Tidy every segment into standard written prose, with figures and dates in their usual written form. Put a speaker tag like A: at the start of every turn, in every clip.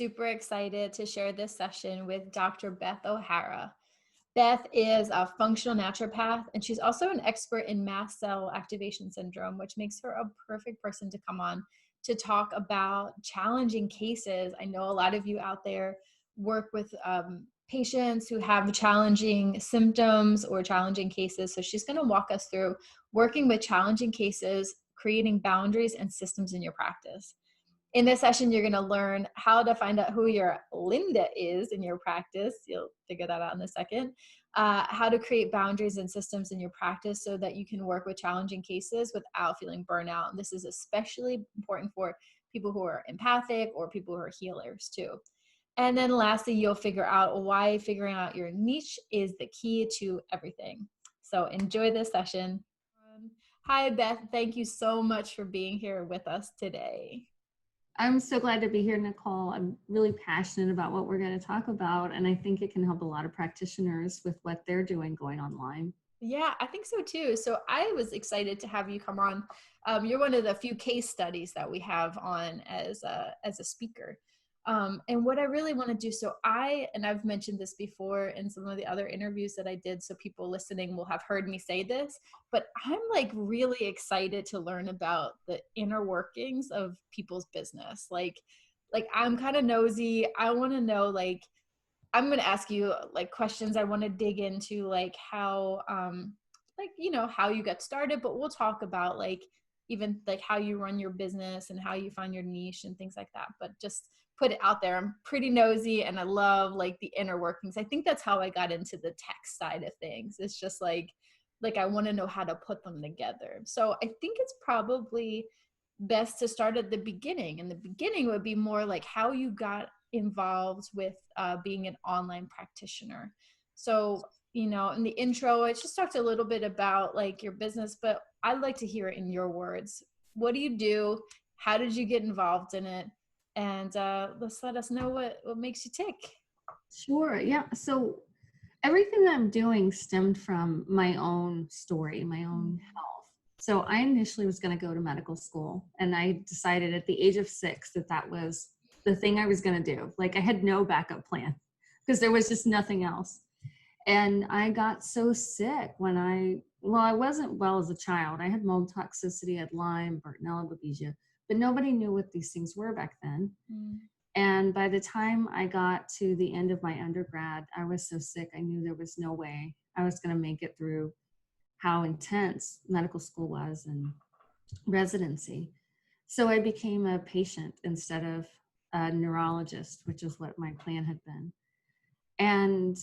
A: super excited to share this session with Dr. Beth O'Hara. Beth is a functional naturopath, and she's also an expert in mast cell activation syndrome, which makes her a perfect person to come on to talk about challenging cases. I know a lot of you out there work with patients who have challenging symptoms or challenging cases. So she's going to walk us through working with challenging cases, creating boundaries and systems in your practice. In this session, you're going to learn how to find out who your Linda is in your practice. You'll figure that out in a second. How to create boundaries and systems in your practice so that you can work with challenging cases without feeling burnout. And this is especially important for people who are empathic or people who are healers too. And then lastly, you'll figure out why figuring out your niche is the key to everything. So enjoy this session. Hi, Beth. Thank you so much for being here with us today.
B: I'm so glad to be here, Nicole. I'm really passionate about what we're going to talk about, and I think it can help a lot of practitioners with what they're doing going online.
A: Yeah, I think so too. So I was excited to have you come on. You're one of the few case studies that we have on as a speaker. And what I really want to do, and I've mentioned this before in some of the other interviews that I did, so people listening will have heard me say this, but I'm like really excited to learn about the inner workings of people's business. Like I'm kind of nosy. I want to know, like, I'm going to ask you like questions. I want to dig into like how, how you got started, but we'll talk about like, even like how you run your business and how you find your niche and things like that. But just put it out there. I'm pretty nosy and I love like the inner workings. I think that's how I got into the tech side of things. It's just like I want to know how to put them together. So I think it's probably best to start at the beginning. And the beginning would be more like how you got involved with being an online practitioner. So, in the intro, I just talked a little bit about like your business, but I'd like to hear it in your words. What do you do? How did you get involved in it? And let's let us know what makes you tick.
B: Sure. Yeah. So everything that I'm doing stemmed from my own story, my own health. So I initially was going to go to medical school, and I decided at the age of 6 that was the thing I was going to do. Like I had no backup plan because there was just nothing else. And I got so sick when I wasn't well as a child. I had mold toxicity, I had Lyme, Bartonella, babesia, but nobody knew what these things were back then. And by the time I got to the end of my undergrad, I was so sick, I knew there was no way I was going to make it through how intense medical school was and residency. So I became a patient instead of a neurologist, which is what my plan had been. And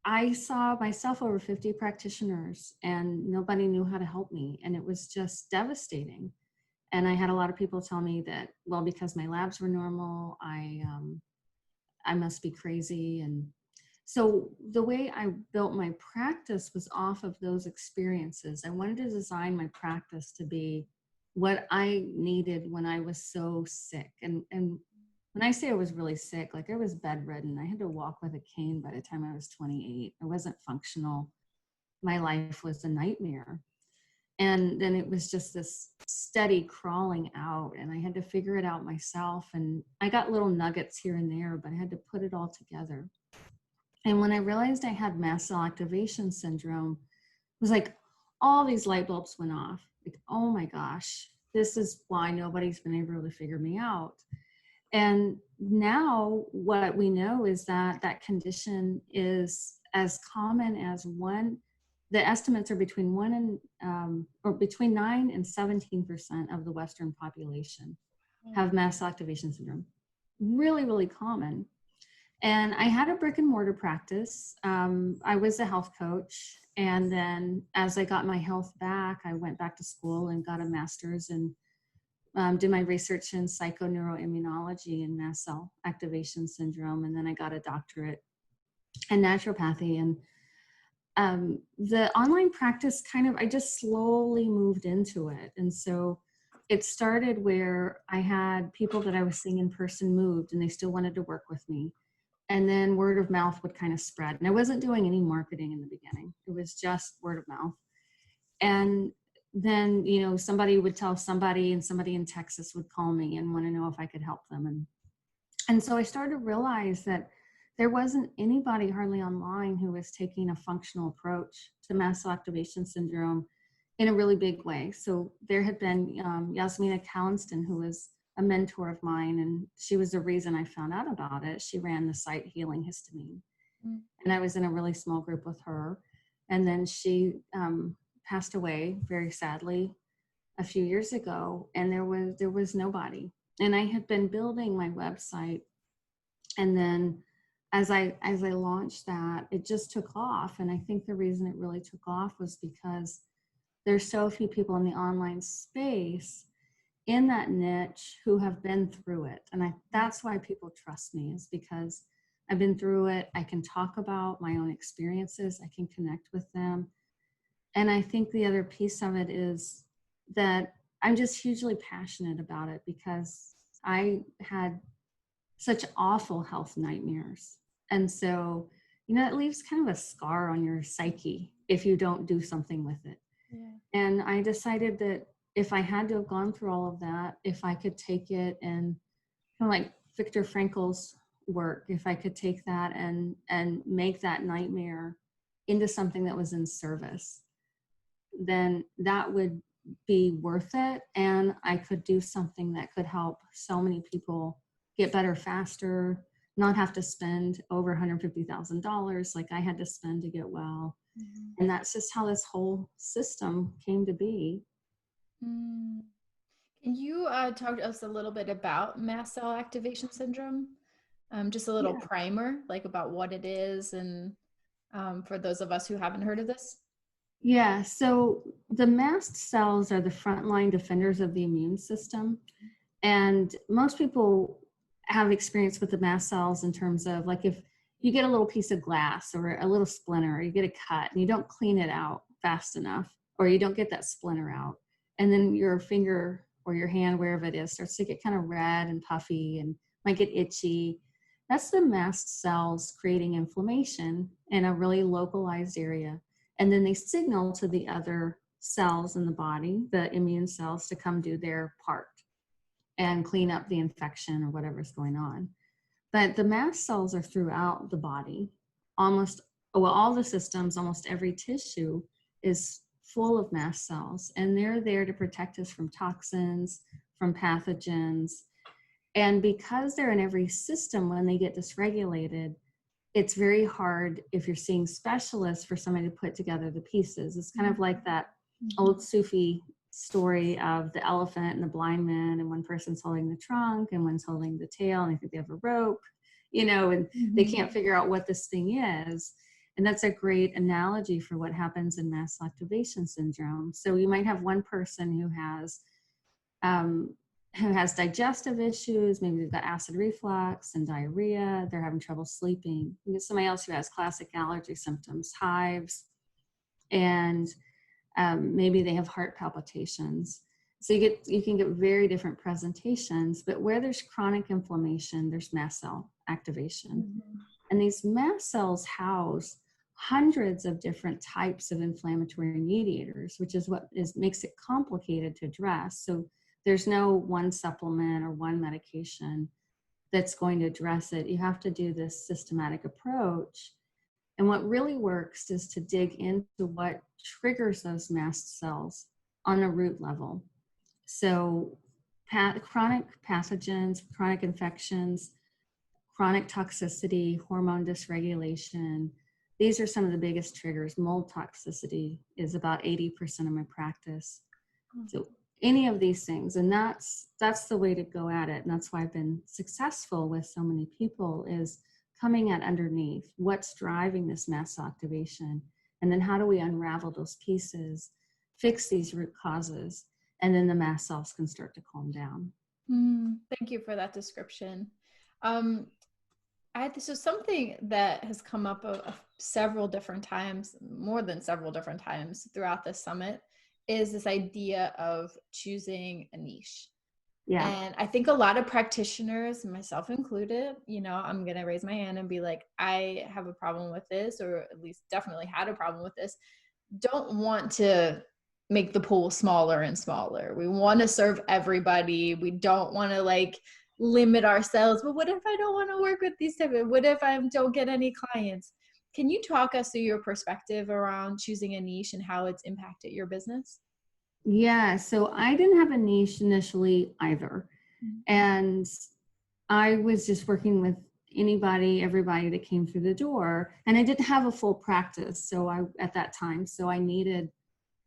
B: I saw myself over 50 practitioners and nobody knew how to help me. And it was just devastating. And I had a lot of people tell me that, well, because my labs were normal, I must be crazy. And so the way I built my practice was off of those experiences. I wanted to design my practice to be what I needed when I was so sick. And when I say I was really sick, like I was bedridden. I had to walk with a cane by the time I was 28. I wasn't functional. My life was a nightmare. And then it was just this steady crawling out, and I had to figure it out myself. And I got little nuggets here and there, but I had to put it all together. And when I realized I had mast cell activation syndrome, it was like all these light bulbs went off. Like, oh my gosh, this is why nobody's been able to figure me out. And now what we know is that that condition is as common as the estimates are between 9 and 17% of the Western population have mast cell activation syndrome. Really, really common. And I had a brick and mortar practice. I was a health coach. And then as I got my health back, I went back to school and got a master's and did my research in psychoneuroimmunology and mast cell activation syndrome. And then I got a doctorate in naturopathy. And the online practice I just slowly moved into it. And so it started where I had people that I was seeing in person moved and they still wanted to work with me. And then word of mouth would kind of spread. And I wasn't doing any marketing in the beginning. It was just word of mouth. And then, somebody would tell somebody, and somebody in Texas would call me and want to know if I could help them. And And so I started to realize that there wasn't anybody hardly online who was taking a functional approach to mast cell activation syndrome in a really big way. So there had been Yasmina Callinston, who was a mentor of mine, and she was the reason I found out about it. She ran the site Healing Histamine. And I was in a really small group with her. And then she passed away very sadly a few years ago, and there was nobody. And I had been building my website, and then as I launched that, it just took off. And I think the reason it really took off was because there's so few people in the online space in that niche who have been through it. And that's why people trust me, is because I've been through it. I can talk about my own experiences. I can connect with them. And I think the other piece of it is that I'm just hugely passionate about it, because I had such awful health nightmares. And so, it leaves kind of a scar on your psyche if you don't do something with it. Yeah. And I decided that if I had to have gone through all of that, if I could take it and kind of like Viktor Frankl's work, if I could take that and make that nightmare into something that was in service, then that would be worth it. And I could do something that could help so many people get better faster, not have to spend over $150,000 like I had to spend to get well. Mm-hmm. And that's just how this whole system came to be.
A: Can you talk to us a little bit about mast cell activation syndrome? Just a little primer, like about what it is, and for those of us who haven't heard of this.
B: Yeah, so the mast cells are the frontline defenders of the immune system. And most people have experience with the mast cells in terms of, like, if you get a little piece of glass or a little splinter, or you get a cut and you don't clean it out fast enough, or you don't get that splinter out, and then your finger or your hand, wherever it is, starts to get kind of red and puffy and might get itchy. That's the mast cells creating inflammation in a really localized area. And then they signal to the other cells in the body, the immune cells, to come do their part and clean up the infection or whatever's going on. But the mast cells are throughout the body. All the systems, almost every tissue is full of mast cells, and they're there to protect us from toxins, from pathogens. And because they're in every system, when they get dysregulated, it's very hard, if you're seeing specialists, for somebody to put together the pieces. It's kind of like that old Sufi story of the elephant and the blind man, and one person's holding the trunk and one's holding the tail, and I think they have a rope, and they can't figure out what this thing is. And that's a great analogy for what happens in mast cell activation syndrome. So you might have one person who has digestive issues, maybe they've got acid reflux and diarrhea, they're having trouble sleeping. You get somebody else who has classic allergy symptoms, hives, and maybe they have heart palpitations. So you can get very different presentations, but where there's chronic inflammation, there's mast cell activation. Mm-hmm. And these mast cells house hundreds of different types of inflammatory mediators, which is what makes it complicated to address. So there's no one supplement or one medication that's going to address it. You have to do this systematic approach. And what really works is to dig into what triggers those mast cells on a root level. So chronic pathogens, chronic infections, chronic toxicity, hormone dysregulation, these are some of the biggest triggers. Mold toxicity is about 80% of my practice. So any of these things, and that's the way to go at it. And that's why I've been successful with so many people, is coming at underneath what's driving this mast cell activation, and then how do we unravel those pieces, fix these root causes, and then the mast cells can start to calm down.
A: Thank you for that description. So something that has come up several different times, more than several different times throughout this summit, is this idea of choosing a niche. Yeah. And I think a lot of practitioners, myself included, I'm going to raise my hand and be like, I have a problem with this, or at least definitely had a problem with this. Don't want to make the pool smaller and smaller. We want to serve everybody. We don't want to limit ourselves. But what if I don't want to work with these type of, what if I don't get any clients? Can you talk us through your perspective around choosing a niche and how it's impacted your business?
B: Yeah, so I didn't have a niche initially either. And I was just working with everybody that came through the door. And I didn't have a full practice. At that time, so I needed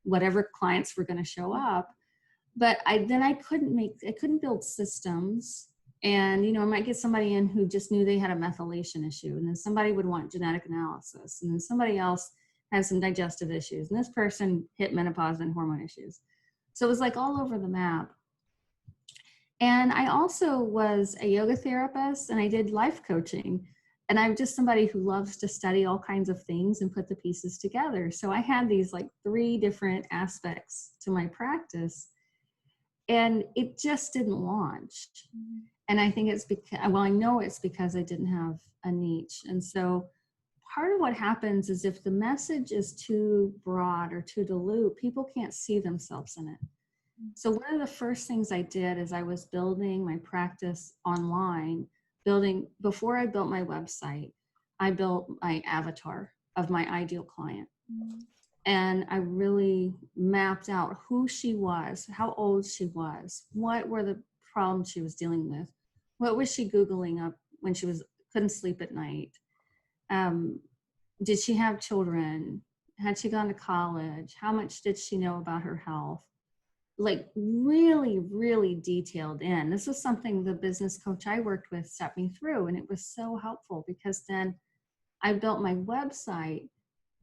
B: whatever clients were going to show up. But I couldn't build systems. And, I might get somebody in who just knew they had a methylation issue. And then somebody would want genetic analysis. And then somebody else has some digestive issues. And this person hit menopause and hormone issues. So it was like all over the map. And I also was a yoga therapist, and I did life coaching. And I'm just somebody who loves to study all kinds of things and put the pieces together. So I had these like 3 different aspects to my practice, and it just didn't launch. And I think it's because, I know it's because I didn't have a niche. And so part of what happens is if the message is too broad or too dilute, people can't see themselves in it. So one of the first things I did is I was building my practice online, before I built my website, I built my avatar of my ideal client. And I really mapped out who she was, how old she was, what were the problems she was dealing with, what was she Googling up when she couldn't sleep at night, did she have children, had she gone to college, how much did she know about her health, like really, really detailed in. This was something the business coach I worked with set me through, and it was so helpful because then I built my website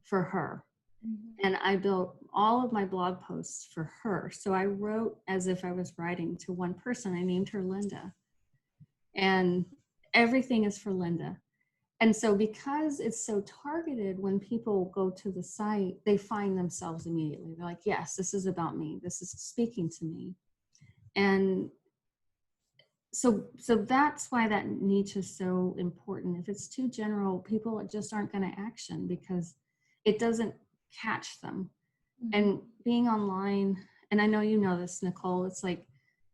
B: for her. And I built all of my blog posts for her. So I wrote as if I was writing to one person. I named her Linda. And everything is for Linda. And so because it's so targeted, when people go to the site, they find themselves immediately. They're like, yes, this is about me. This is speaking to me. And so that's why that niche is so important. If it's too general, people just aren't going to action because it doesn't catch them. And being online, and I know you know this, Nicole, it's like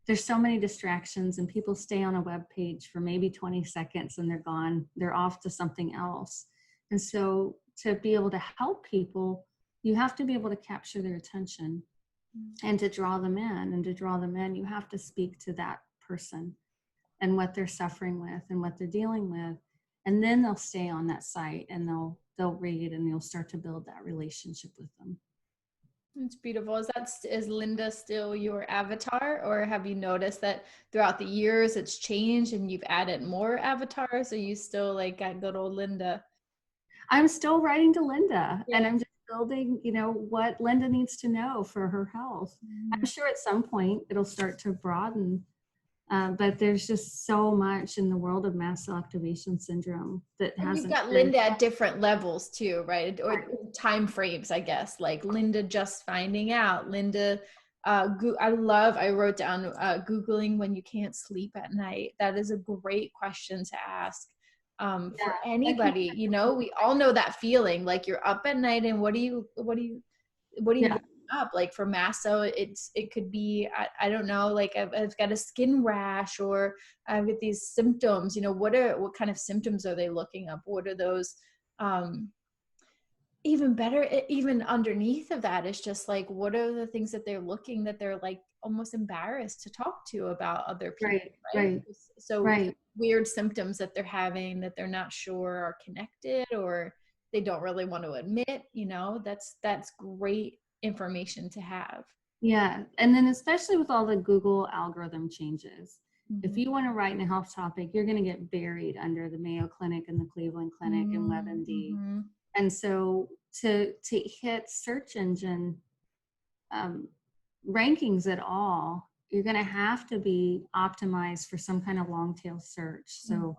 B: there's so many distractions, and people stay on a web page for maybe 20 seconds and they're gone. They're off to something else. And so to be able to help people, you have to be able to capture their attention and to draw them in. And to draw them in, you have to speak to that person and what they're suffering with and what they're dealing with. And then they'll stay on that site and they'll read, and you'll start to build that relationship with them.
A: It's beautiful. Is Linda still your avatar, or have you noticed that throughout the years it's changed and you've added more avatars? Or you still like got good old Linda?
B: I'm still writing to Linda, and I'm just building, what Linda needs to know for her health. I'm sure at some point it'll start to broaden. But there's just so much in the world of mast cell activation syndrome that hasn't.
A: You've got Linda at different levels too, right? Or time frames, I guess. Like Linda just finding out. Linda, I wrote down Googling when you can't sleep at night. That is a great question to ask for anybody. We all know that feeling. Like you're up at night, and what do you look up? Like for mast cell, it could be I don't know, like I've got a skin rash, or I've got these symptoms. What kind of symptoms are they looking up? What are those? Even better, even underneath of that is just like, what are the things that they're like almost embarrassed to talk to about other people, right? So weird symptoms that they're having that they're not sure are connected, or they don't really want to admit. That's great information to have.
B: Yeah. And then especially with all the Google algorithm changes, if you want to write in a health topic, you're going to get buried under the Mayo Clinic and the Cleveland Clinic and WebMD. And so to hit search engine rankings at all, you're going to have to be optimized for some kind of long tail search. So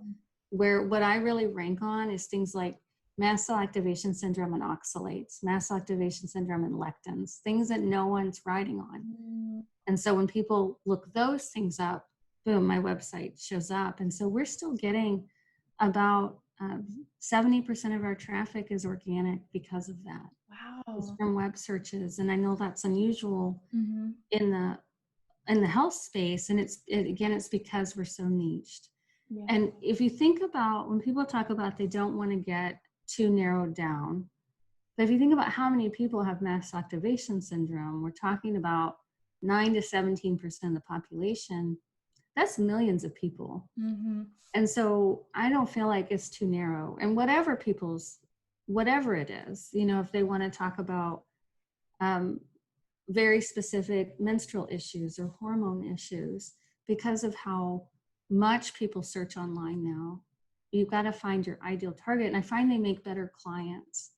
B: what I really rank on is things like mast cell activation syndrome and oxalates, mast cell activation syndrome and lectins, things that no one's writing on. And so when people look those things up, boom, my website shows up. And so we're still getting about 70% of our traffic is organic because of that.
A: Wow.
B: It's from web searches. And I know that's unusual in in the health space. And again, it's because we're so niched.
A: Yeah.
B: And if you think about when people talk about they don't want to get too narrowed down, but if you think about how many people have mast activation syndrome, we're talking about 9 to 17% of the population. That's millions of people.
A: Mm-hmm.
B: And so I don't feel like it's too narrow. And whatever it is, if they want to talk about very specific menstrual issues or hormone issues, because of how much people search online now, you've got to find your ideal target. And I find they make better clients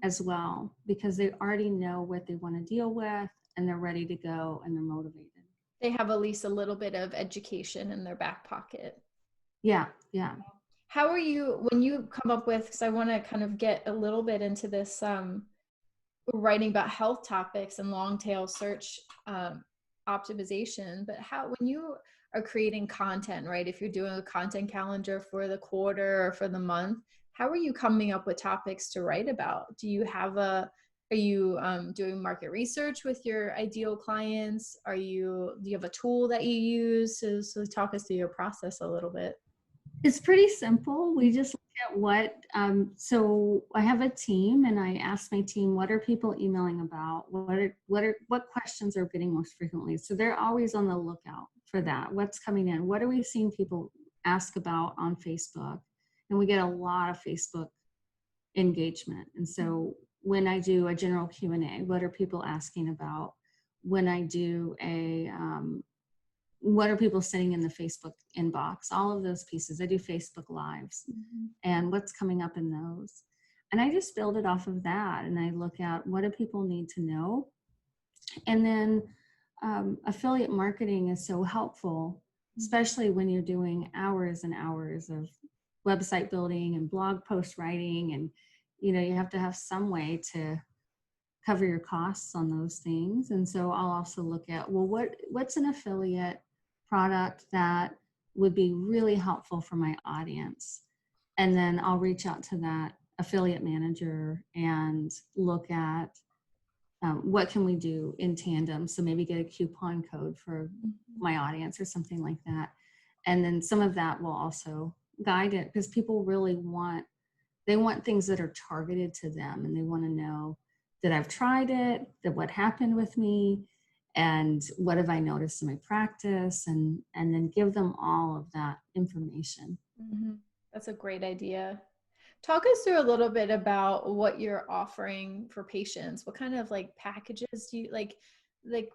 B: as well, because they already know what they want to deal with and they're ready to go and they're motivated.
A: They have at least a little bit of education in their back pocket.
B: Yeah.
A: How are you, when you come up with, because I want to kind of get a little bit into this, writing about health topics and long tail search optimization, but when you are creating content, right? If you're doing a content calendar for the quarter or for the month, how are you coming up with topics to write about? Do you have are you doing market research with your ideal clients? Do you have a tool that you use? So talk us through your process a little bit.
B: It's pretty simple. We just look at so I have a team and I ask my team, what are people emailing about? What questions are getting most frequently? So they're always on the lookout for that. What's coming in? What are we seeing people ask about on Facebook? And we get a lot of Facebook engagement. And so when I do a general Q&A, what are people asking about? When I do what are people sending in the Facebook inbox? All of those pieces. I do Facebook Lives and what's coming up in those. And I just build it off of that. And I look at what do people need to know? And then affiliate marketing is so helpful, especially when you're doing hours and hours of website building and blog post writing. And, you have to have some way to cover your costs on those things. And so I'll also look at, well, what's an affiliate product that would be really helpful for my audience? And then I'll reach out to that affiliate manager and look at what can we do in tandem. So maybe get a coupon code for my audience or something like that. And then some of that will also guide it, because people really want things that are targeted to them, and they want to know that I've tried it, that what happened with me, and what have I noticed in my practice, and then give them all of that information.
A: Mm-hmm. That's a great idea. Talk us through a little bit about what you're offering for patients. What kind of packages do you like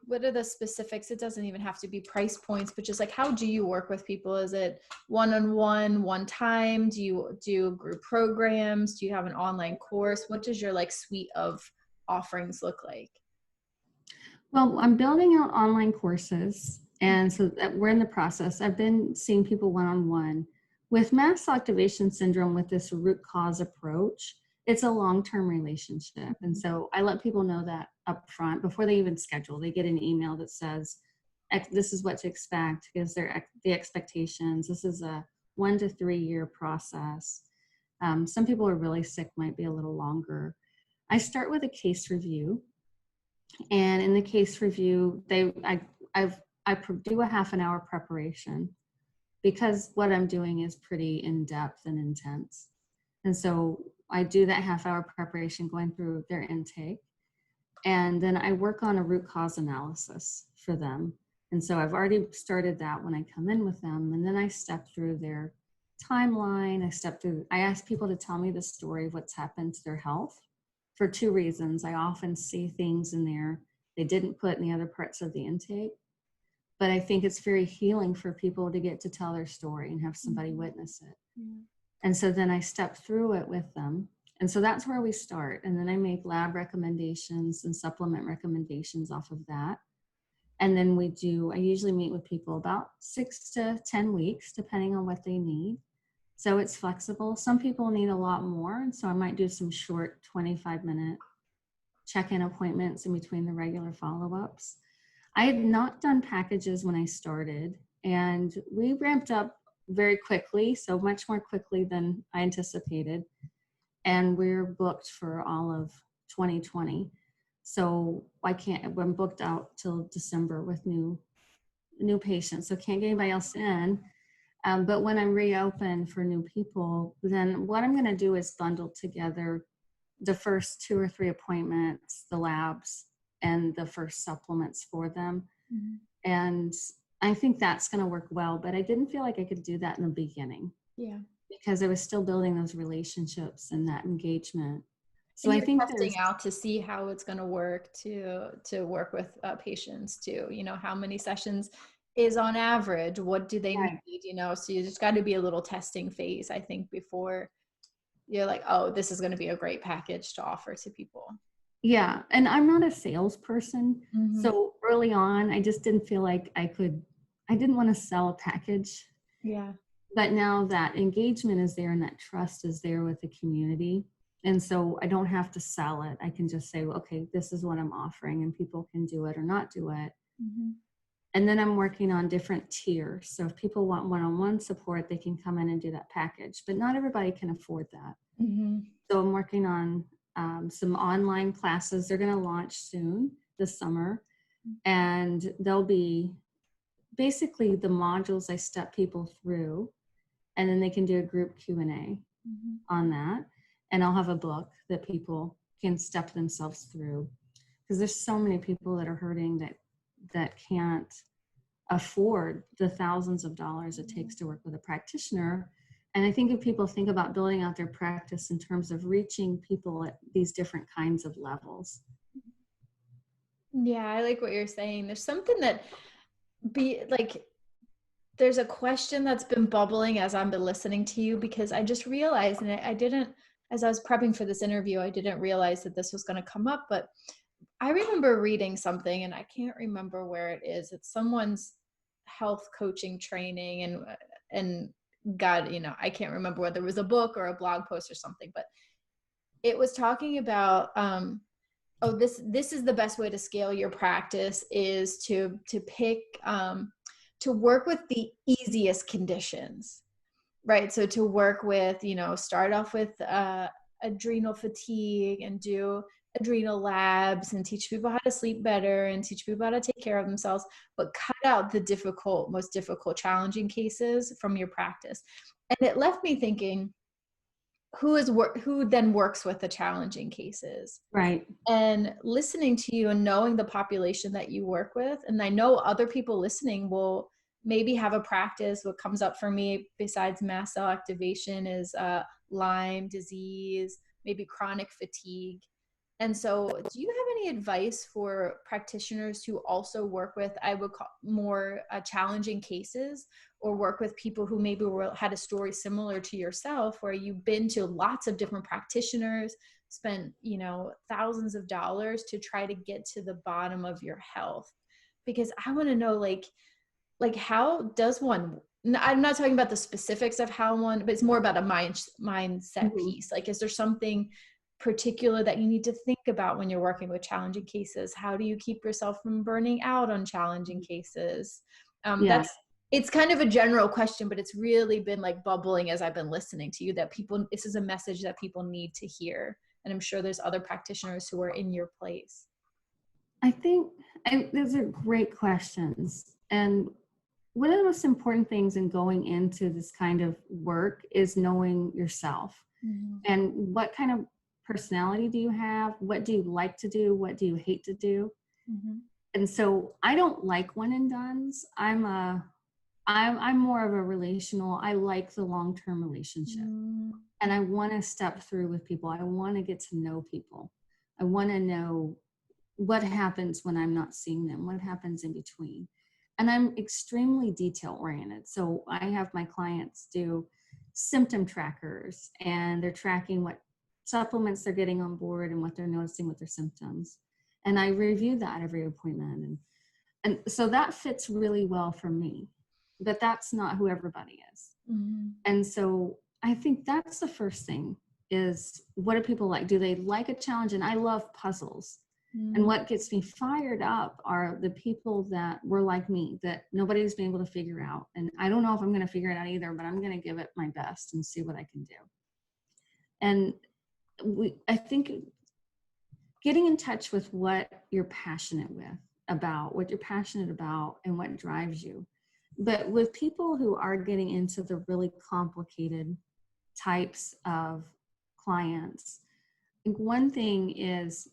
A: what are the specifics? It doesn't even have to be price points, but just how do you work with people? Is it one-on-one, one time? Do you do group programs? Do you have an online course? What does your suite of offerings look like?
B: Well, I'm building out online courses, and so we're in the process. I've been seeing people one-on-one. With mast activation syndrome, with this root cause approach, it's a long-term relationship. And so I let people know that up front before they even schedule. They get an email that says, this is what to expect, because they're the expectations. This is a 1 to 3 year process. Some people are really sick, might be a little longer. I start with a case review. And in the case review, I do a half an hour preparation, because what I'm doing is pretty in-depth and intense. And so I do that half hour preparation going through their intake. And then I work on a root cause analysis for them. And so I've already started that when I come in with them. And then I step through their timeline. I ask people to tell me the story of what's happened to their health for 2 reasons. I often see things in there they didn't put in the other parts of the intake. But I think it's very healing for people to get to tell their story and have somebody witness it. Yeah. And so then I step through it with them. And so that's where we start. And then I make lab recommendations and supplement recommendations off of that. And then I usually meet with people about 6 to 10 weeks, depending on what they need. So it's flexible. Some people need a lot more. And so I might do some short 25-minute check-in appointments in between the regular follow-ups. I had not done packages when I started, and we ramped up very quickly, so much more quickly than I anticipated. And we're booked for all of 2020. So I'm booked out till December with new new patients, so can't get anybody else in. But when I'm reopened for new people, then what I'm going to do is bundle together the first 2 or 3 appointments, the labs, and the first supplements for them.
A: Mm-hmm.
B: And I think that's going to work well, but I didn't feel like I could do that in the beginning.
A: Yeah.
B: Because I was still building those relationships and that engagement. So
A: And
B: I
A: you're
B: think
A: testing out to see how it's going to work to work with patients too. You know, how many sessions is on average? What do they
B: right.
A: need? You know, so you just got to be a little testing phase, I think, before you're like, oh, this is going to be a great package to offer to people.
B: Yeah. And I'm not a salesperson.
A: Mm-hmm.
B: So early on, I just didn't feel like I didn't want to sell a package.
A: Yeah.
B: But now that engagement is there and that trust is there with the community. And so I don't have to sell it. I can just say, well, okay, this is what I'm offering, and people can do it or not do it.
A: Mm-hmm.
B: And then I'm working on different tiers. So if people want one-on-one support, they can come in and do that package, but not everybody can afford that.
A: Mm-hmm.
B: So I'm working on some online classes. They're going to launch soon this summer. And they'll be basically the modules I step people through. And then they can do a group Q&A on that. And I'll have a book that people can step themselves through. Because there's so many people that are hurting that can't afford the thousands of dollars it takes to work with a practitioner. And I think if people think about building out their practice in terms of reaching people at these different kinds of levels.
A: Yeah, I like what you're saying. There's something that there's a question that's been bubbling as I've been listening to you, because I just realized, and I didn't, as I was prepping for this interview, I didn't realize that this was going to come up, but I remember reading something, and I can't remember where it is. It's someone's health coaching training, and God, you know, I can't remember whether it was a book or a blog post or something, but it was talking about, this is the best way to scale your practice, is to pick, to work with the easiest conditions, right? So to work with, you know, start off with adrenal fatigue and do adrenal labs and teach people how to sleep better and teach people how to take care of themselves, but cut out the most difficult, challenging cases from your practice. And it left me thinking, who then works with the challenging cases?
B: Right.
A: And listening to you and knowing the population that you work with, and I know other people listening will maybe have a practice. What comes up for me besides mast cell activation is Lyme disease, maybe chronic fatigue. And so do you have any advice for practitioners who also work with, I would call more challenging cases, or work with people who maybe had a story similar to yourself, where you've been to lots of different practitioners, spent, you know, thousands of dollars to try to get to the bottom of your health? Because I want to know, like how does one, I'm not talking about the specifics of how one, but it's more about a mindset piece. Like, is there something particular that you need to think about when you're working with challenging cases? How do you keep yourself from burning out on challenging cases?
B: Yes.
A: It's kind of a general question, but it's really been like bubbling as I've been listening to you, that this is a message that people need to hear. And I'm sure there's other practitioners who are in your place.
B: I think those are great questions. And one of the most important things in going into this kind of work is knowing yourself. Mm-hmm. And what kind of personality do you have? What do you like to do? What do you hate to do? Mm-hmm. And so I don't like one and dones. I'm more of a relational. I like the long-term relationship. Mm-hmm. And I want to step through with people. I want to get to know people. I want to know what happens when I'm not seeing them, what happens in between. And I'm extremely detail oriented. So I have my clients do symptom trackers, and they're tracking what supplements they're getting on board and what they're noticing with their symptoms. And I review that every appointment. And so that fits really well for me, but that's not who everybody is. Mm-hmm. And so I think that's the first thing, is what do people like? Do they like a challenge? And I love puzzles. Mm-hmm. And what gets me fired up are the people that were like me, that nobody's been able to figure out. And I don't know if I'm going to figure it out either, but I'm going to give it my best and see what I can do. And I think getting in touch with what you're passionate with about, what you're passionate about, and what drives you. But with people who are getting into the really complicated types of clients, I think one thing is,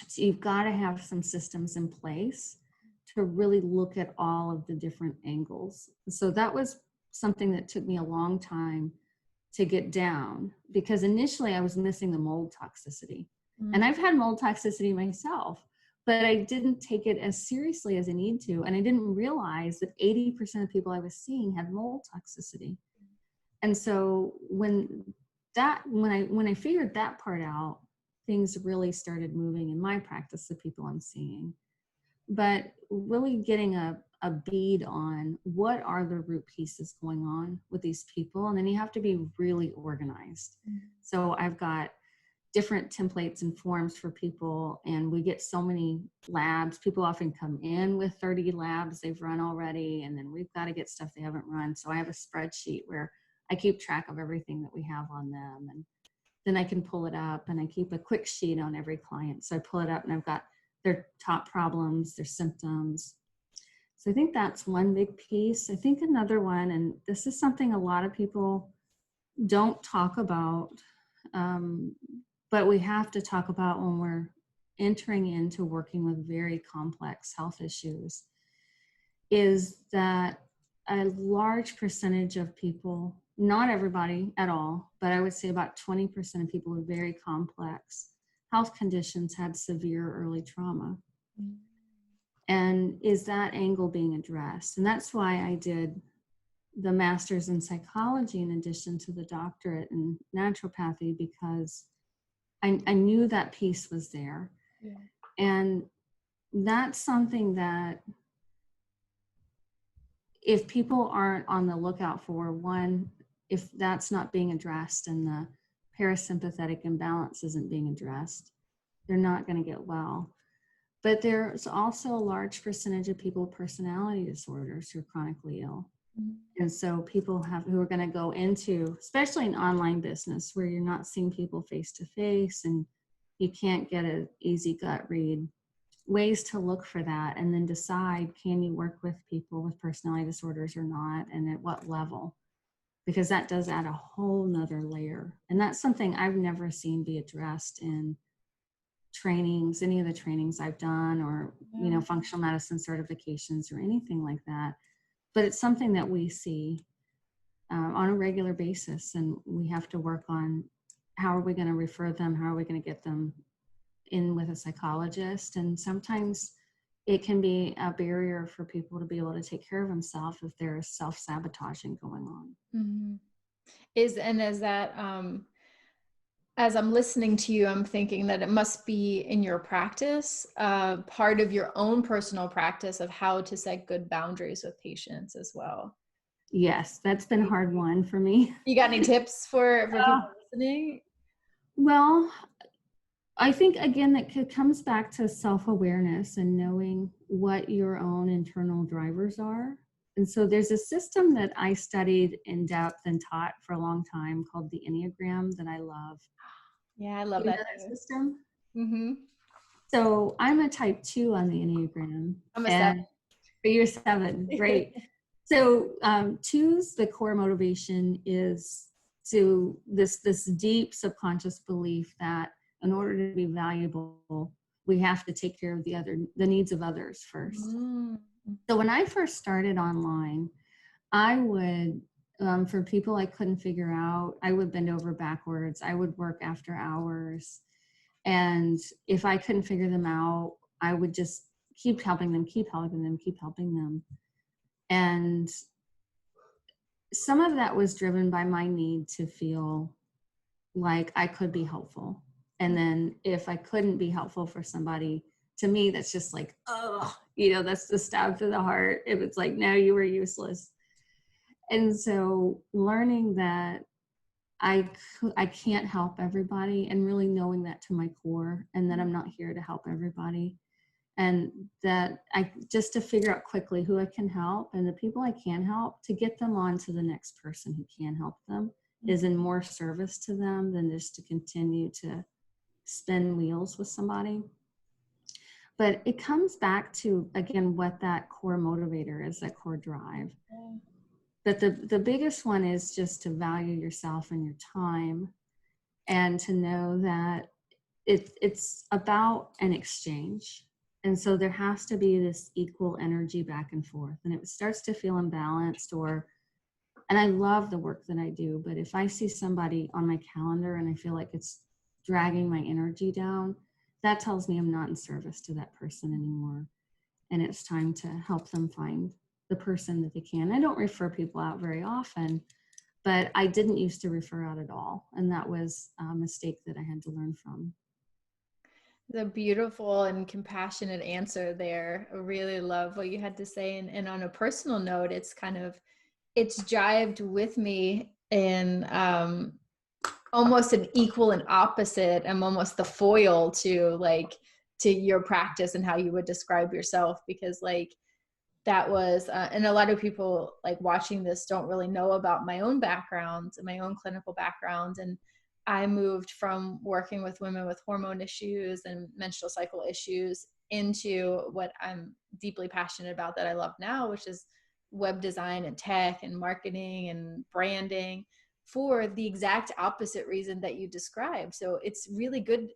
B: so you've got to have some systems in place to really look at all of the different angles. So that was something that took me a long time to get down, because initially I was missing the mold toxicity. And I've had mold toxicity myself, but I didn't take it as seriously as I need to. And I didn't realize that 80% of people I was seeing had mold toxicity. And so when I figured that part out, things really started moving in my practice, the people I'm seeing. But really getting a bead on what are the root pieces going on with these people. And then you have to be really organized. So I've got different templates and forms for people, and we get so many labs. People often come in with 30 labs they've run already, and then we've got to get stuff they haven't run. So I have a spreadsheet where I keep track of everything that we have on them, and then I can pull it up, and I keep a quick sheet on every client. So I pull it up and I've got their top problems, their symptoms. So I think that's one big piece. I think another one, and this is something a lot of people don't talk about, but we have to talk about when we're entering into working with very complex health issues, is that a large percentage of people, not everybody at all, but I would say about 20% of people with very complex health conditions had severe early trauma. And is that angle being addressed? And that's why I did the master's in psychology in addition to the doctorate in naturopathy, because I knew that piece was there. Yeah. And that's something that if people aren't on the lookout for, one, if that's not being addressed and the parasympathetic imbalance isn't being addressed, they're not going to get well. But there's also a large percentage of people with personality disorders who are chronically ill. And so people who are going to go into, especially an online business where you're not seeing people face to face and you can't get an easy gut read, ways to look for that and then decide, can you work with people with personality disorders or not, and at what level? Because that does add a whole nother layer. And that's something I've never seen be addressed in trainings, any of the trainings I've done, or, you know, functional medicine certifications or anything like that. But it's something that we see on a regular basis, and we have to work on how are we going to refer them, how are we going to get them in with a psychologist. And sometimes it can be a barrier for people to be able to take care of themselves if there's self-sabotaging going on.
A: Mm-hmm. As I'm listening to you, I'm thinking that it must be in your practice, part of your own personal practice of how to set good boundaries with patients as well.
B: Yes, that's been a hard one for me.
A: You got any tips for people listening?
B: Well, I think, again, that comes back to self-awareness and knowing what your own internal drivers are. And so there's a system that I studied in depth and taught for a long time called the Enneagram that I love.
A: Yeah, I love that
B: system.
A: Mm-hmm.
B: So I'm a type 2 on the Enneagram.
A: I'm a 7.
B: You're 7, great. So 2's, the core motivation is to this deep subconscious belief that in order to be valuable, we have to take care of the needs of others first. Mm-hmm. So when I first started online, I would, for people I couldn't figure out, I would bend over backwards. I would work after hours. And if I couldn't figure them out, I would just keep helping them. And some of that was driven by my need to feel like I could be helpful. And then if I couldn't be helpful for somebody, to me, that's just like, oh, you know, that's the stab to the heart. If it's like, no, you were useless. And so learning that I can't help everybody, and really knowing that to my core, and that I'm not here to help everybody. And that just to figure out quickly who I can help, and the people I can help, to get them on to the next person who can help them, is in more service to them than just to continue to spin wheels with somebody. but it comes back to, again, what that core motivator is, that core drive. But the biggest one is just to value yourself and your time, and to know that it's about an exchange. And so there has to be this equal energy back and forth. And it starts to feel imbalanced, and I love the work that I do, but if I see somebody on my calendar and I feel like it's dragging my energy down, that tells me I'm not in service to that person anymore. And it's time to help them find the person that they can. I don't refer people out very often, but I didn't used to refer out at all. And that was a mistake that I had to learn from.
A: The beautiful and compassionate answer there. I really love what you had to say. And on a personal note, it's jived with me in almost an equal and opposite. I'm almost the foil to your practice and how you would describe yourself, because that was, and a lot of people watching this don't really know about my own background, my own clinical background. And I moved from working with women with hormone issues and menstrual cycle issues into what I'm deeply passionate about, that I love now, which is web design and tech and marketing and branding, for the exact opposite reason that you described. So it's really good.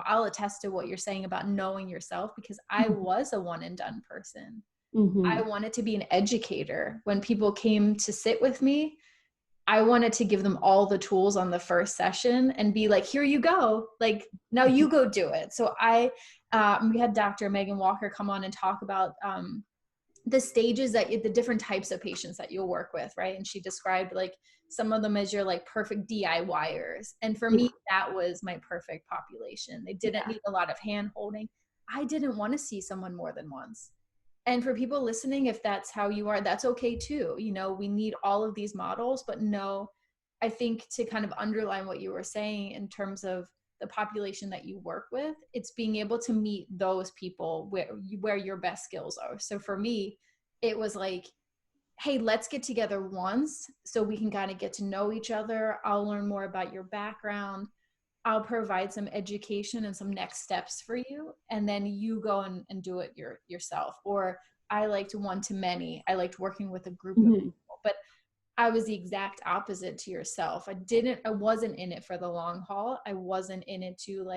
A: I'll attest to what you're saying about knowing yourself, because I was a one and done person. I wanted to be an educator. When people came to sit with me, I wanted to give them all the tools on the first session and be like, here you go. Now you go do it. So we had Dr. Megan Walker come on and talk about the stages the different types of patients that you'll work with, right? And she described some of them as your perfect DIYers. And for me, that was my perfect population. They didn't need a lot of hand holding. I didn't want to see someone more than once. And for people listening, if that's how you are, that's okay too. We need all of these models, but no, I think to kind of underline what you were saying in terms of the population that you work with, it's being able to meet those people where your best skills are. So for me, it was hey, let's get together once so we can kind of get to know each other. I'll learn more about your background. I'll provide some education and some next steps for you. And then you go and do it yourself. Or I liked one-to-many. I liked working with a group of people. But I was the exact opposite to yourself. I wasn't in it for the long haul. I wasn't in it to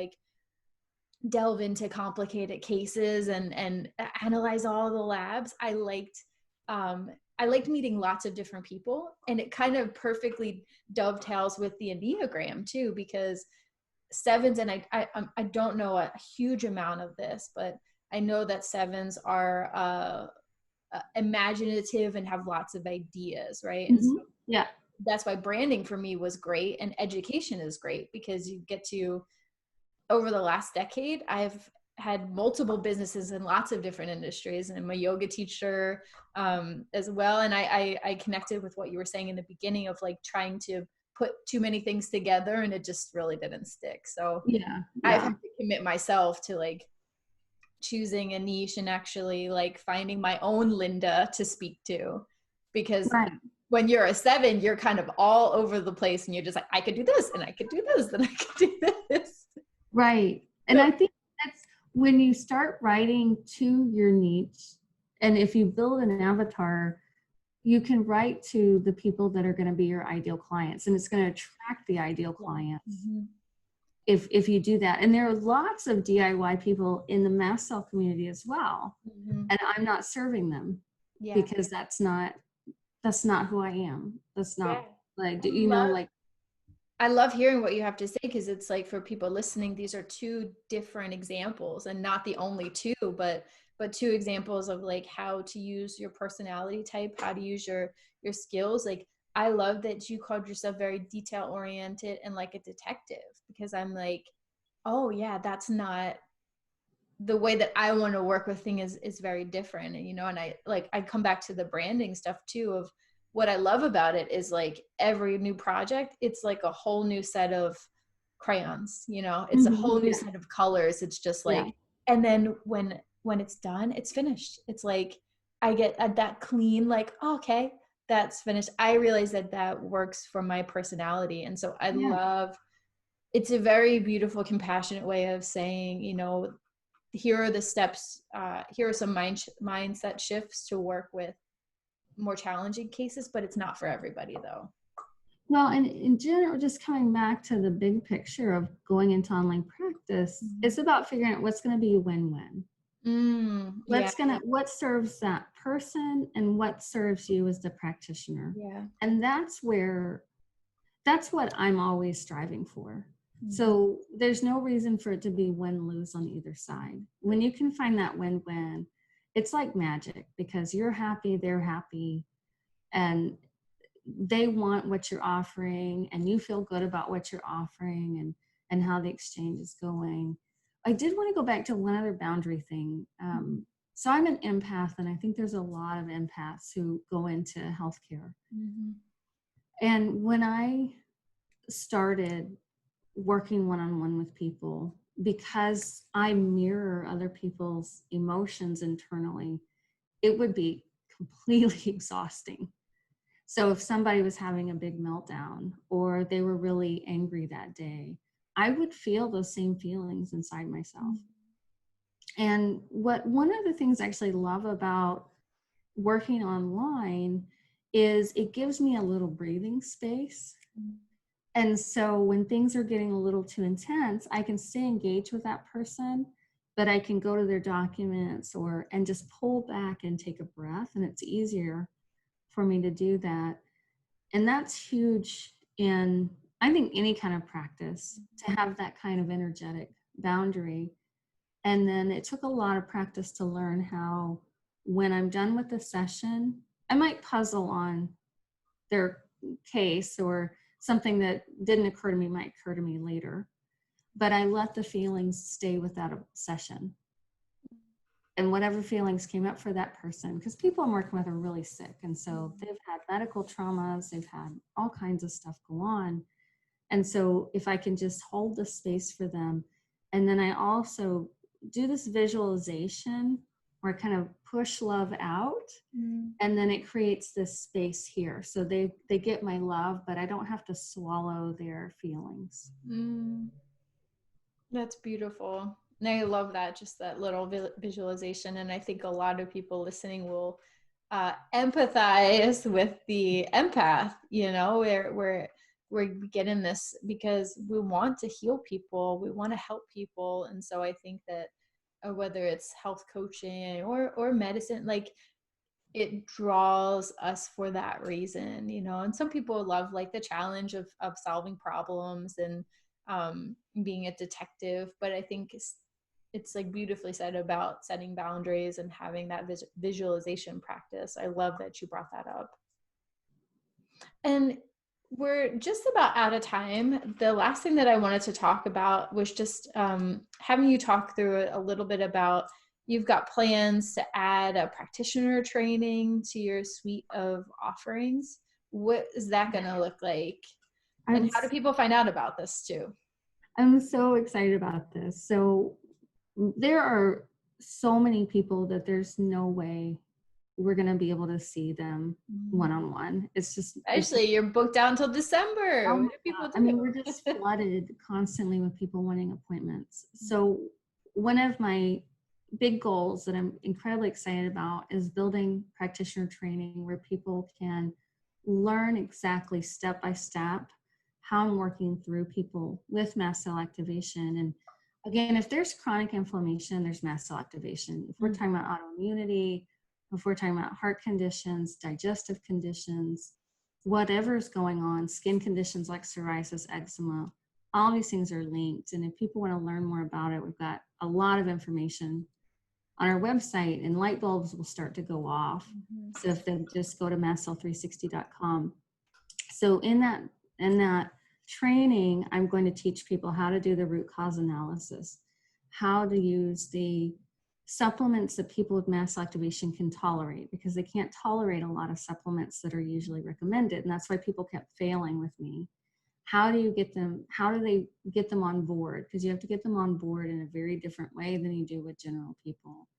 A: delve into complicated cases and analyze all the labs. I liked meeting lots of different people, and it kind of perfectly dovetails with the Enneagram too, because sevens, and I don't know a huge amount of this, but I know that sevens are imaginative and have lots of ideas, right? And so that's why branding for me was great, and education is great, because you get to, over the last decade, I've had multiple businesses in lots of different industries, and I'm a yoga teacher as well. And I connected with what you were saying in the beginning of trying to put too many things together, and it just really didn't stick. So I've had to commit myself to choosing a niche and actually finding my own Linda to speak to, because when you're a 7, you're kind of all over the place, and you're just I could do this and I could do this and I could do this.
B: Right. And I think that's when you start writing to your niche, and if you build an avatar, you can write to the people that are going to be your ideal clients, and it's going to attract the ideal clients if you do that. And there are lots of DIY people in the Mast cell community as well, and I'm not serving them because that's not who I am. That's not
A: I love hearing what you have to say, because it's for people listening, these are two different examples, and not the only two, but two examples of how to use your personality type, how to use your skills. I love that you called yourself very detail oriented and like a detective, because I'm oh yeah, that's not the way that I want to work with things, is very different. And, and I come back to the branding stuff too, of what I love about it is every new project, it's a whole new set of crayons, it's a whole new set of colors. It's just and then when it's done, it's finished. It's I get that clean, oh, okay, that's finished. I realize that works for my personality. And so I love, it's a very beautiful, compassionate way of saying, here are the steps, here are some mindset shifts to work with more challenging cases, but it's not for everybody though.
B: Well, and in general, just coming back to the big picture of going into online practice, it's about figuring out what's going to be a win-win. What serves that person and what serves you as the practitioner.
A: Yeah.
B: And that's what I'm always striving for. So there's no reason for it to be win-lose on either side. When you can find that win-win, it's like magic, because you're happy, they're happy, and they want what you're offering, and you feel good about what you're offering and how the exchange is going. I did want to go back to one other boundary thing. So I'm an empath, and I think there's a lot of empaths who go into healthcare. And when I started working one-on-one with people, because I mirror other people's emotions internally, it would be completely exhausting. So if somebody was having a big meltdown or they were really angry that day, I would feel those same feelings inside myself. And one of the things I actually love about working online is it gives me a little breathing space. And so when things are getting a little too intense, I can stay engaged with that person, but I can go to their documents and just pull back and take a breath. And it's easier for me to do that. And that's huge in, I think, any kind of practice, to have that kind of energetic boundary. And then it took a lot of practice to learn how, when I'm done with the session, I might puzzle on their case, or something that didn't occur to me might occur to me later, but I let the feelings stay with that session. And whatever feelings came up for that person, because people I'm working with are really sick. And so they've had medical traumas, they've had all kinds of stuff go on. And so if I can just hold the space for them, and then I also do this visualization where I kind of push love out, and then it creates this space here. So they get my love, but I don't have to swallow their feelings.
A: That's beautiful. And I love that, just that little visualization. And I think a lot of people listening will empathize with the empath, where we get in this because we want to heal people, we want to help people. And so I think that whether it's health coaching or medicine, like, it draws us for that reason, and some people love like the challenge of solving problems and being a detective, but I think it's like beautifully said about setting boundaries and having that visualization practice. I love that you brought that up. And we're just about out of time. The last thing that I wanted to talk about was just having you talk through a little bit about, you've got plans to add a practitioner training to your suite of offerings. What is that going to look like? And how do people find out about this too?
B: I'm so excited about this. So there are so many people that there's no way we're going to be able to see them one-on-one. It's just,
A: actually, you're booked out until December.
B: Oh, what do people do? I mean, we're just flooded constantly with people wanting appointments. So one of my big goals that I'm incredibly excited about is building practitioner training where people can learn exactly step by step how I'm working through people with mast cell activation. And again, if there's chronic inflammation, there's mast cell activation. If we're talking about autoimmunity, if we're talking about heart conditions, digestive conditions, whatever's going on, skin conditions like psoriasis, eczema, all these things are linked. And if people want to learn more about it, we've got a lot of information on our website, and light bulbs will start to go off. So if they just go to mastcell360.com. So in that training, I'm going to teach people how to do the root cause analysis, how to use the supplements that people with mast cell activation can tolerate, because they can't tolerate a lot of supplements that are usually recommended. And that's why people kept failing with me. How do they get them on board? Because you have to get them on board in a very different way than you do with general people.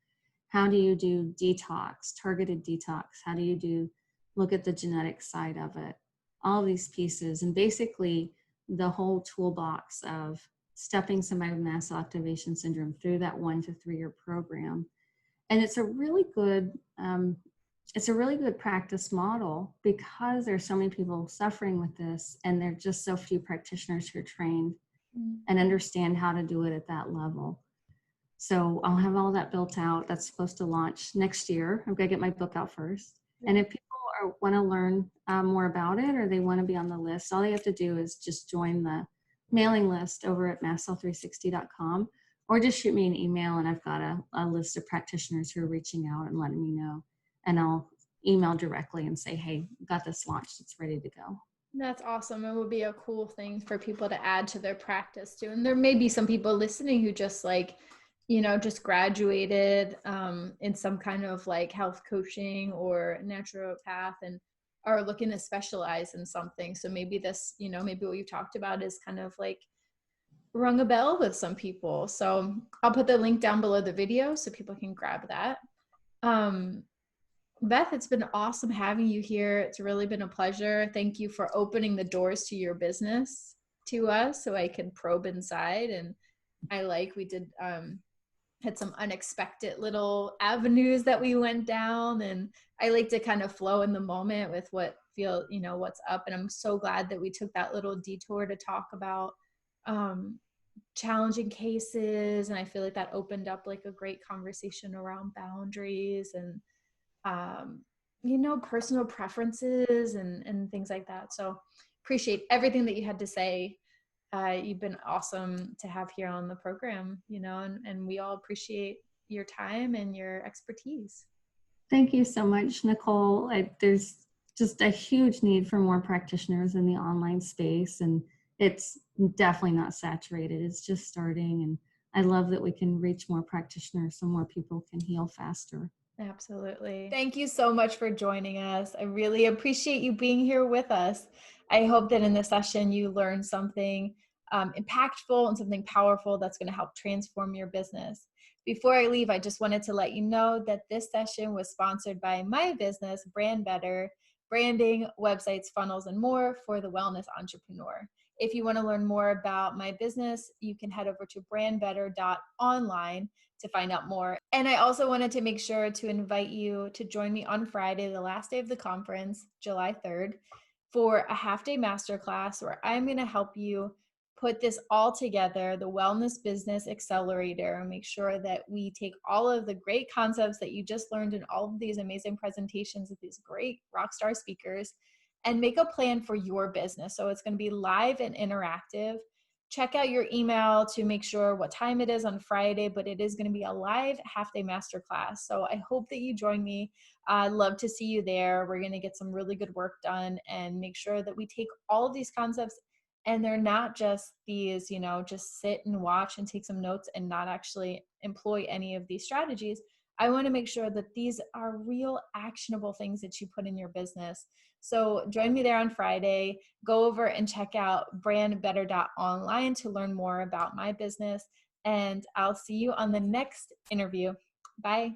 B: How do you do detox, targeted detox? How do you look at the genetic side of it? All these pieces, and basically the whole toolbox of stepping somebody with mast cell activation syndrome through that 1 to 3 year program. And it's a really good practice model because there's so many people suffering with this, and there are just so few practitioners who are trained and understand how to do it at that level. So I'll have all that built out. That's supposed to launch next year. I'm going to get my book out first. And if people want to learn more about it, or they want to be on the list, all they have to do is just join the mailing list over at mastcell360.com, or just shoot me an email, and I've got a list of practitioners who are reaching out and letting me know. And I'll email directly and say, hey, got this launched. It's ready to go.
A: That's awesome. It would be a cool thing for people to add to their practice too. And there may be some people listening who just just graduated in some kind of like health coaching or naturopath and are looking to specialize in something. So maybe this, maybe what you talked about is kind of like rung a bell with some people. So I'll put the link down below the video so people can grab that. Beth, it's been awesome having you here. It's really been a pleasure. Thank you for opening the doors to your business to us so I can probe inside. And we did had some unexpected little avenues that we went down, and I like to kind of flow in the moment with what's up. And I'm so glad that we took that little detour to talk about challenging cases. And I feel like that opened up like a great conversation around boundaries and personal preferences and things like that. So appreciate everything that you had to say. You've been awesome to have here on the program, and we all appreciate your time and your expertise.
B: Thank you so much, Nicole. There's just a huge need for more practitioners in the online space, and it's definitely not saturated. It's just starting, and I love that we can reach more practitioners so more people can heal faster.
A: Absolutely. Thank you so much for joining us. I really appreciate you being here with us. I hope that in this session you learned something impactful and something powerful that's going to help transform your business. Before I leave, I just wanted to let you know that this session was sponsored by my business, Brand Better, branding, websites, funnels, and more for the wellness entrepreneur. If you want to learn more about my business, you can head over to brandbetter.online to find out more. And I also wanted to make sure to invite you to join me on Friday, the last day of the conference, July 3rd, for a half-day masterclass where I'm going to help you put this all together, the Wellness Business Accelerator, and make sure that we take all of the great concepts that you just learned in all of these amazing presentations with these great rockstar speakers and make a plan for your business. So it's going to be live and interactive. Check out your email to make sure what time it is on Friday, but it is going to be a live half-day masterclass. So I hope that you join me. I'd love to see you there. We're going to get some really good work done and make sure that we take all of these concepts and they're not just these, just sit and watch and take some notes and not actually employ any of these strategies. I want to make sure that these are real actionable things that you put in your business. So join me there on Friday. Go over and check out brandbetter.online to learn more about my business. And I'll see you on the next interview. Bye.